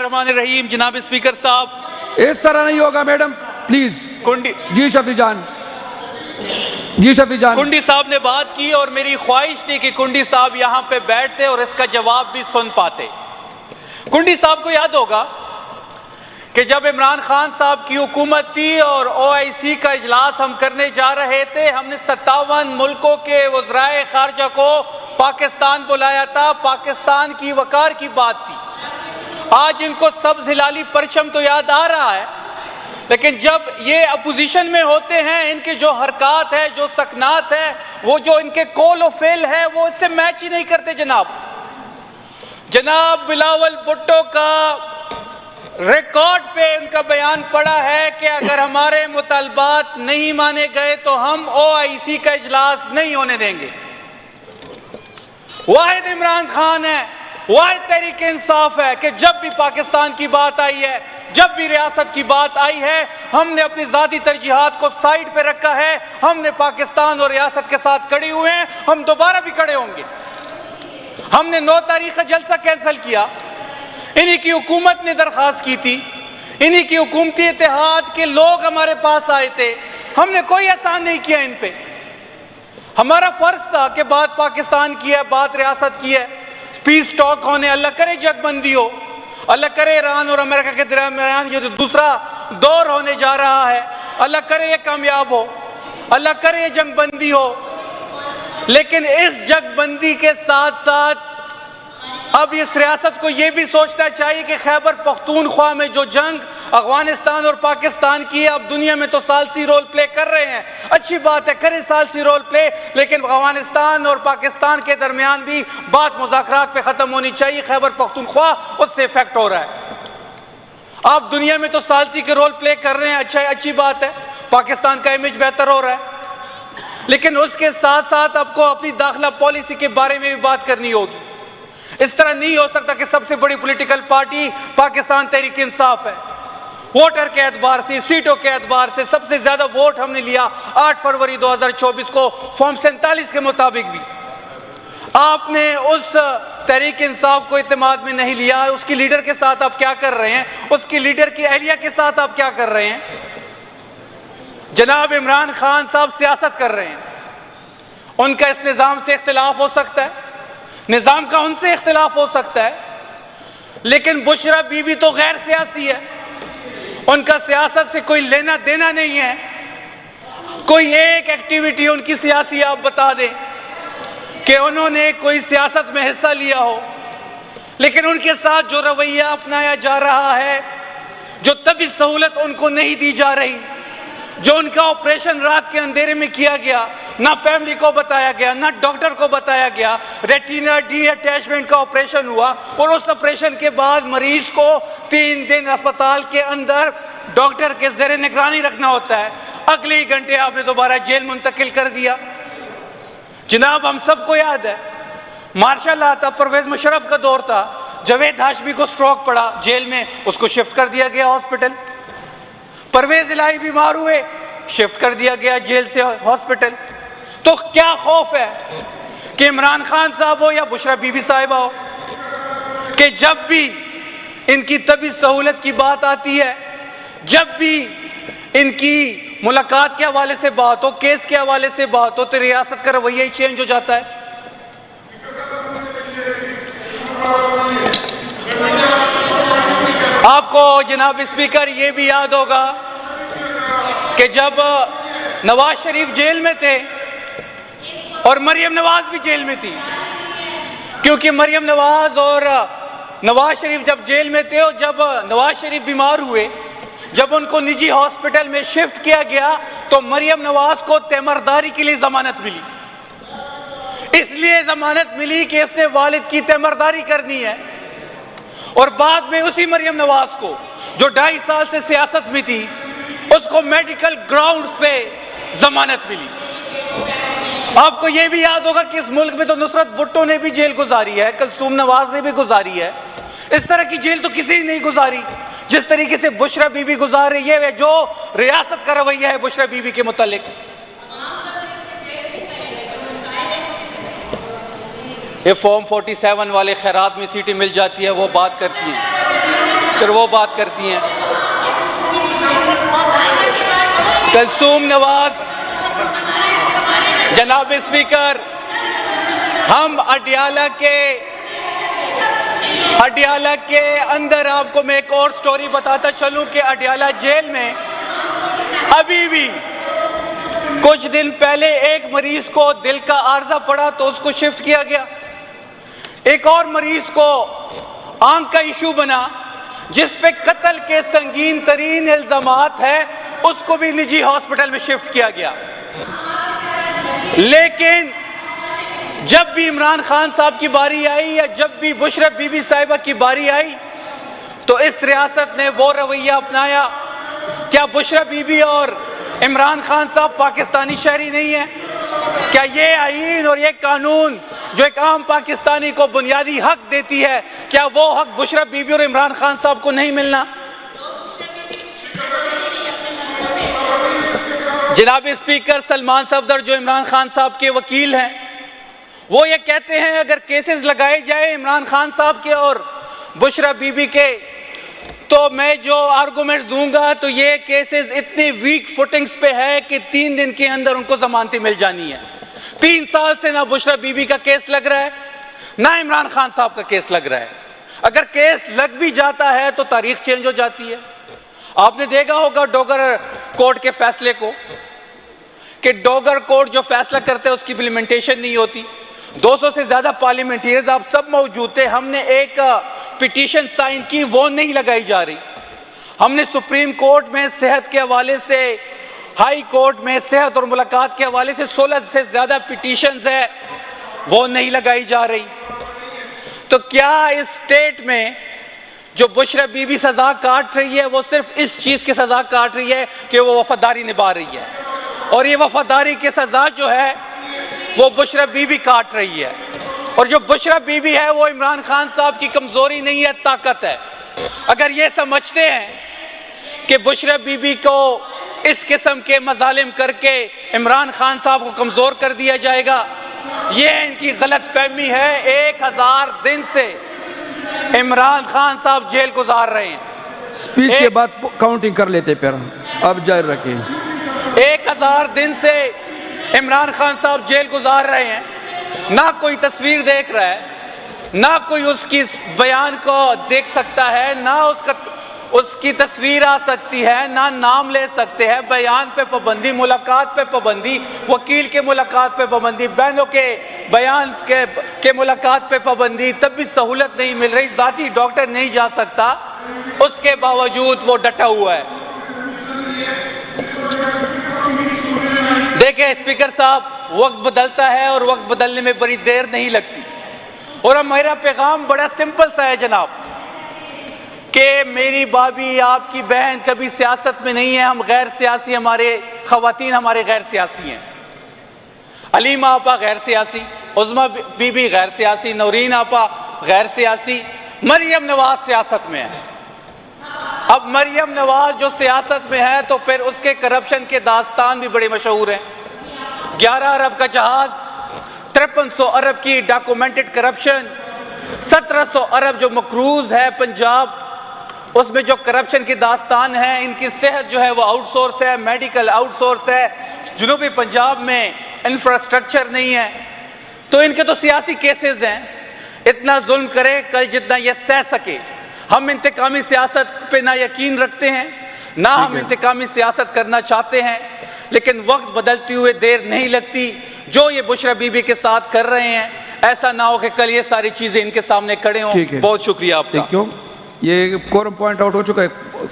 बिस्मिल्लाहिर्रहमानिर्रहीम। जनाब स्पीकर साहब, इस तरह नहीं होगा मैडम, प्लीज। कुंडी जी शफी जान, कुंडी साहब ने बात की और मेरी ख्वाहिश थी कि कुंडी साहब यहाँ पे बैठते और इसका जवाब भी सुन पाते। कुंडी साहब को याद होगा कि जब इमरान खान साहब की हुकूमत थी और OIC का इजलास हम करने जा रहे थे, हमने 57 मुल्कों के वज़राए खारजा को पाकिस्तान बुलाया था। पाकिस्तान की वकार की बात थी। आज इनको सब्ज़ हिलाली परचम तो याद आ रहा है, लेकिन जब ये अपोजिशन में होते हैं, इनके जो हरकत है, जो सकनात है, वो जो इनके कौल व फेल है, वो इससे मैच ही नहीं करते। जनाब बिलावल भुट्टो का रिकॉर्ड पे उनका बयान पड़ा है कि अगर हमारे मुतालबात नहीं माने गए तो हम OIC का इजलास नहीं होने देंगे। वाहिद इमरान खान है, वाहिद तहरीक इंसाफ है कि जब भी पाकिस्तान की बात आई है, जब भी रियासत की बात आई है, हमने अपनी जाती तरजीहात को साइड पे रखा है। हमने पाकिस्तान और रियासत के साथ खड़े हुए हैं, हम दोबारा भी खड़े होंगे। हमने 9 तारीख का जलसा कैंसिल किया, इन्हीं की हुकूमत ने दरखास्त की थी, इन्हीं की हुकूमती इत्तेहाद के लोग हमारे पास आए थे। हमने कोई एहसान नहीं किया इन पे। हमारा फर्ज था कि बात पाकिस्तान की है, बात रियासत की है, पीस टॉक होने, अल्लाह करे जगबंदी हो, अल्लाह करे ईरान और अमेरिका के दरमियान ये जो दूसरा दौर होने जा रहा है, अल्लाह करे ये कामयाब हो, अल्लाह करे ये जंगबंदी हो। लेकिन इस जंगबंदी के साथ साथ अब इस रियासत को यह भी सोचना चाहिए कि खैबर पख्तूनख्वा में जो जंग अफगानिस्तान और पाकिस्तान की है, अब दुनिया में तो सालसी रोल प्ले कर रहे हैं, अच्छी बात है, करें सालसी रोल प्ले, लेकिन अफगानिस्तान और पाकिस्तान के दरमियान भी बात मुज़ाकरात पे ख़त्म होनी चाहिए। खैबर पख्तूनख्वा उससे इफेक्ट हो रहा है। आप दुनिया में तो सालसी के रोल प्ले कर रहे हैं, अच्छा है, अच्छी बात है, पाकिस्तान का इमेज बेहतर हो रहा है, लेकिन उसके साथ साथ आपको अपनी दाखिला पॉलिसी के बारे में भी बात करनी होगी। इस तरह नहीं हो सकता कि सबसे बड़ी पॉलिटिकल पार्टी पाकिस्तान तहरीक इंसाफ है, वोटर के एतबार से, सीटों के एतबार से सबसे ज्यादा वोट हमने लिया 8 फरवरी 2024 को फॉर्म 47 के मुताबिक भी। आपने उस तहरीक इंसाफ को इत्तेमाद में नहीं लिया। उसकी लीडर के साथ आप क्या कर रहे हैं, उसकी लीडर की अहलिया के साथ आप क्या कर रहे हैं? जनाब इमरान खान साहब सियासत कर रहे हैं, उनका इस निज़ाम से इख्तिलाफ हो सकता है, निज़ाम का उनसे इख्तिलाफ हो सकता है, लेकिन बुशरा बीबी तो गैर सियासी है, उनका सियासत से कोई लेना देना नहीं है। कोई एक एक्टिविटी उनकी सियासी आप बता दें कि उन्होंने कोई सियासत में हिस्सा लिया हो, लेकिन उनके साथ जो रवैया अपनाया जा रहा है, जो तभी सहूलत उनको नहीं दी जा रही, जो उनका ऑपरेशन रात के अंधेरे में किया गया, ना फैमिली को बताया गया, ना डॉक्टर को बताया गया, रेटिना डी अटैचमेंट का ऑपरेशन हुआ और उस ऑपरेशन के बाद मरीज को 3 दिन अस्पताल के अंदर डॉक्टर के ज़ेरे निगरानी रखना होता है, अगले ही घंटे आपने दोबारा जेल मुंतकिल कर दिया। जनाब हम सबको याद है, मार्शल लॉ था, परवेज मुशर्रफ का दौर था, जवेद हाशमी को स्ट्रोक पड़ा जेल में, उसको शिफ्ट कर दिया गया हॉस्पिटल। परवेज इलाही बीमार हुए, शिफ्ट कर दिया गया जेल से हॉस्पिटल। तो क्या खौफ है कि इमरान खान साहब हो या बुशरा बीबी साहिबा हो, कि जब भी इनकी तभी सहूलत की बात आती है, जब भी इनकी मुलाकात के हवाले से बात हो, केस के हवाले से बात हो, तो रियासत का रवैया ही चेंज हो जाता है। आपको जनाब स्पीकर ये भी याद होगा कि जब नवाज शरीफ जेल में थे और मरियम नवाज भी जेल में थी, क्योंकि मरियम नवाज और नवाज शरीफ जब जेल में थे और जब नवाज शरीफ बीमार हुए, जब उनको निजी हॉस्पिटल में शिफ्ट किया गया, तो मरियम नवाज को तैमरदारी के लिए जमानत मिली। इसलिए जमानत मिली कि इसने वालिद की तैमरदारी करनी है, और बाद में उसी मरियम नवाज को जो 2.5 साल से सियासत में थी, उसको मेडिकल ग्राउंड्स पे जमानत मिली। आपको यह भी याद होगा कि इस मुल्क में तो नुसरत भुट्टो ने भी जेल गुजारी है, कुलसूम नवाज ने भी गुजारी है। इस तरह की जेल तो किसी ने नहीं गुजारी जिस तरीके से बुशरा बीबी गुजार रही है। जो रियासत का रवैया है बुशरा बीबी के मुतालिक, ये फॉर्म 47 वाले खैरात में सीटें मिल जाती है, वो बात करती हैं। फिर वो बात करती हैं। कलसूम नवाज, जनाब स्पीकर, हम अडियाला के अंदर आपको मैं एक और स्टोरी बताता चलूं कि अडियाला जेल में अभी भी कुछ दिन पहले एक मरीज को दिल का आर्जा पड़ा तो उसको शिफ्ट किया गया। एक और मरीज को आंख का इशू बना जिस पे कत्ल के संगीन तरीन इल्जामात है, उसको भी निजी हॉस्पिटल में शिफ्ट किया गया। लेकिन जब भी इमरान खान साहब की बारी आई या जब भी बुशरा बीबी साहिबा की बारी आई तो इस रियासत ने वो रवैया अपनाया। क्या बुशरा बीबी और इमरान खान साहब पाकिस्तानी शहरी नहीं है? क्या ये आईन और ये कानून जो एक आम पाकिस्तानी को बुनियादी हक देती है, क्या वो हक बुशरा बीबी और इमरान खान साहब को नहीं मिलना? जनाब स्पीकर, सलमान सफदर जो इमरान खान साहब के वकील हैं, वो ये कहते हैं अगर केसेस लगाए जाए इमरान खान साहब के और बुशरा बीबी के तो मैं जो आर्गुमेंट्स दूंगा तो ये केसेस इतने वीक फुटिंग्स पे है कि 3 दिन के अंदर उनको जमानती मिल जानी है। 3 साल से ना बुशरा बीबी का केस लग रहा है ना इमरान खान साहब का केस लग रहा है। अगर केस लग भी जाता है तो तारीख चेंज हो जाती है। आपने देखा होगा डोगर कोर्ट के फैसले को कि डोगर कोर्ट जो फैसला करते हैं उसकी इम्प्लीमेंटेशन नहीं होती। 200 से ज्यादा पार्लियामेंटेरियंस आप सब मौजूद थे। हमने एक पिटीशन साइन की, वो नहीं लगाई जा रही। हमने सुप्रीम कोर्ट में सेहत के हवाले से, हाई कोर्ट में सेहत और मुलाकात के हवाले से 16 से ज्यादा पिटीशंस है, वो नहीं लगाई जा रही। तो क्या इस स्टेट में जो बुशरा बीबी सजा काट रही है वो सिर्फ इस चीज की सजा काट रही है कि वो वफादारी निभा रही है, और ये वफादारी की सजा जो है वो बुशरा बीबी काट रही है। और जो बुशरा बीबी है वो इमरान खान साहब की कमजोरी नहीं है, ताकत है। अगर ये समझते हैं कि बुशरा बीबी को इस किस्म के मजालिम करके इमरान खान साहब को कमजोर कर दिया जाएगा, ये इनकी गलत फहमी है। 1000 दिन से इमरान खान साहब जेल गुजार रहे हैं। स्पीच के बाद काउंटिंग कर लेते फिर, अब जारी रखें। 1000 दिन से इमरान खान साहब जेल गुजार रहे हैं, ना कोई तस्वीर देख रहा है, ना कोई उसकी बयान को देख सकता है, ना उसकी तस्वीर आ सकती है, ना नाम ले सकते हैं। बयान पे पाबंदी, मुलाकात पे पाबंदी, वकील के मुलाकात पे पाबंदी, बहनों के बयान के मुलाकात पे पाबंदी, तब भी सहूलत नहीं मिल रही। जाती डॉक्टर नहीं जा सकता, उसके बावजूद वो डटा हुआ है। देखिए स्पीकर साहब, वक्त बदलता है और वक्त बदलने में बड़ी देर नहीं लगती। और अब मेरा पैगाम बड़ा सिंपल सा है जनाब, कि मेरी भाभी, आपकी बहन कभी सियासत में नहीं है। हम गैर सियासी, हमारे खवातीन हमारे गैर सियासी हैं। अलीमा आपा गैर सियासी, उज़मा बीबी गैर सियासी, नौरीन आपा गैर सियासी, मरियम नवाज सियासत में है। अब मरियम नवाज जो सियासत में है तो फिर उसके करप्शन के दास्तान भी बड़े मशहूर हैं। 11 अरब का जहाज, 5300 अरब की डॉक्यूमेंटेड करप्शन, 1700 अरब जो मकरूज है पंजाब, उसमें जो करप्शन की दास्तान है। इनकी सेहत जो है वो आउटसोर्स है, मेडिकल आउटसोर्स है। जुनूबी पंजाब में इंफ्रास्ट्रक्चर नहीं है। तो इनके तो सियासी केसेस हैं। इतना जुल्म करे कल जितना ये सह सके। हम इंतकामी सियासत पे ना यकीन रखते हैं, ना हम इंतकामी सियासत करना चाहते हैं, लेकिन वक्त बदलते हुए देर नहीं लगती। जो ये बुशरा बीबी के साथ कर रहे हैं, ऐसा ना हो कि कल ये सारी चीजें इनके सामने खड़े हों। बहुत शुक्रिया आपका। क्यों ये कोरम पॉइंट आउट हो चुका है।